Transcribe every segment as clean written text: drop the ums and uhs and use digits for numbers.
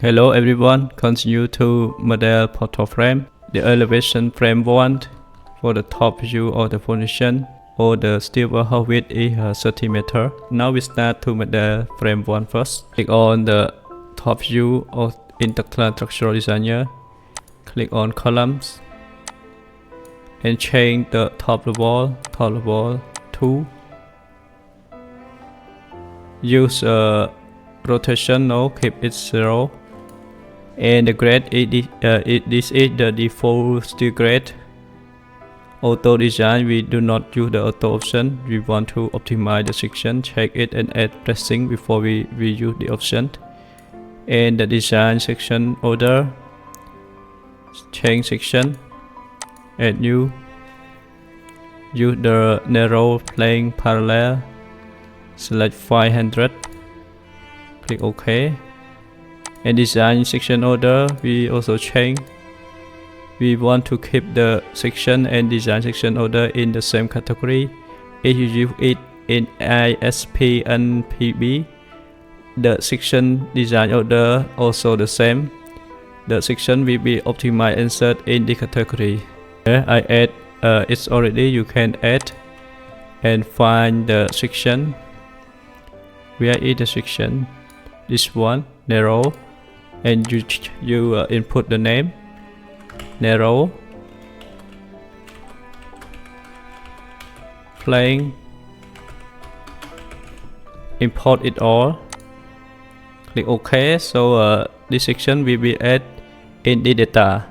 Hello everyone, continue to model portal frame. The elevation frame 1 for the top view of the foundation or the steel wall width is 30 meter. Now we start to model frame 1 first. Click on the top view of Tekla Structural Designer. Click on columns and change the top wall to use rotation, no, keep it 0. And the grade this is the default steel grade. Auto design, we do not use the auto option. We want to optimize the section, check it and add pressing before we use the option. And the design section order, change section, add new, use the narrow plane parallel, select 500, click OK. And design section order, we also change. We want to keep the section and design section order in the same category. If you use it in ISP and PB, the section design order also the same. The section will be optimized and insert in the category. Here I add it's already, you can add and find the section. Where is the section? This one, narrow. And you input the name, narrow, plane, import it all, click OK. So this section will be added in the data.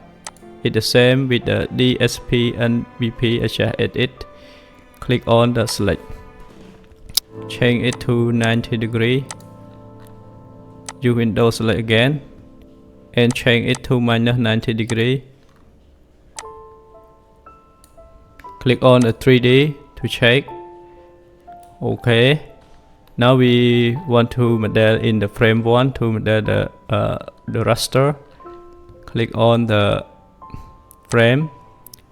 It's the same with the DSP and BP. I just add it. Click on the select, change it to 90 degree. Use Windows select again and change it to minus 90 degree. Click on the 3D to check. Okay. Now we want to model in the frame 1 to model the raster. Click on the frame.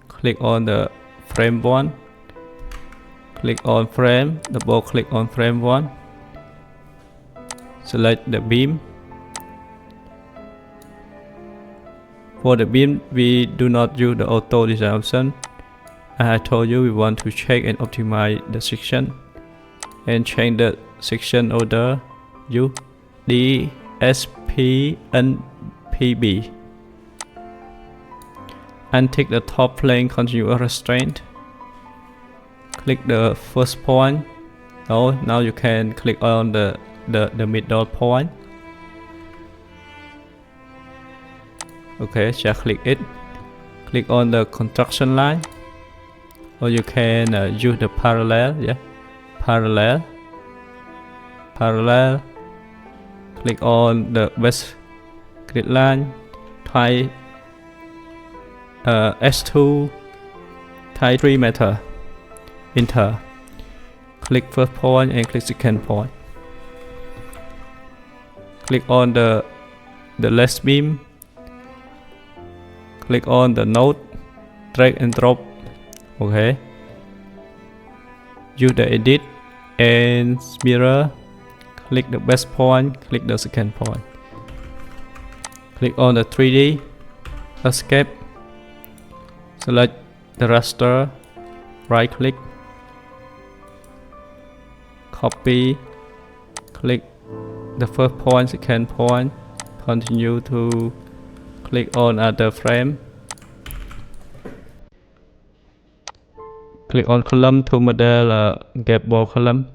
Click on the frame 1. Click on frame. Double click on frame 1. Select the beam. For the beam, we do not use the auto design option. As I told you, we want to check and optimize the section and change the section order U, D, S, P, and PB. Untick the top plane continuous restraint. Click the first point. Now you can click on the middle point. Okay, just click it. Click on the construction line, or you can use the parallel. Yeah, parallel. Click on the west grid line. Type S2. Type 3 meter. Enter. Click first point and click second point. Click on the last beam. Click on the node, drag and drop. Okay. Use the edit and mirror. Click the best point, click the second point. Click on the 3D, escape. Select the raster, right click, copy, click the first point, second point, continue to click on other frame. Click on column to model gap wall column.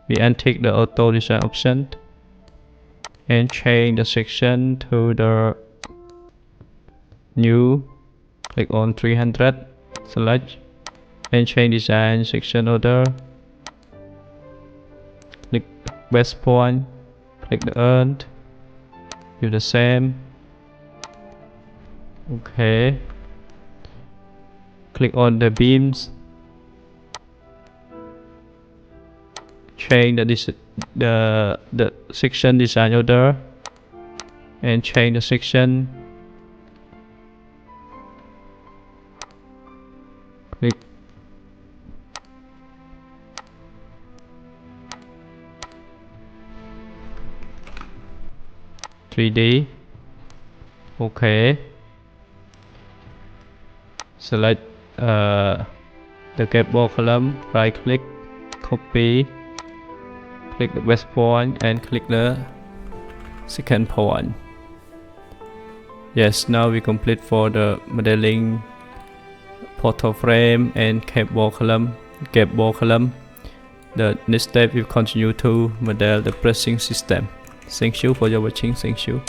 We untick the auto design option and change the section to the new. Click on 300, select and change design section order. Click best point, click the earth. Do the same. Okay. Click on the beams. Change the section design order and change the section. Click. 3D. Okay. Select the gapboard column, right click, copy, click the best point and click the second point. Yes, now we complete for the modeling portal frame and gapboard column. The next step we continue to model the pressing system. Thank you for your watching. Thank you.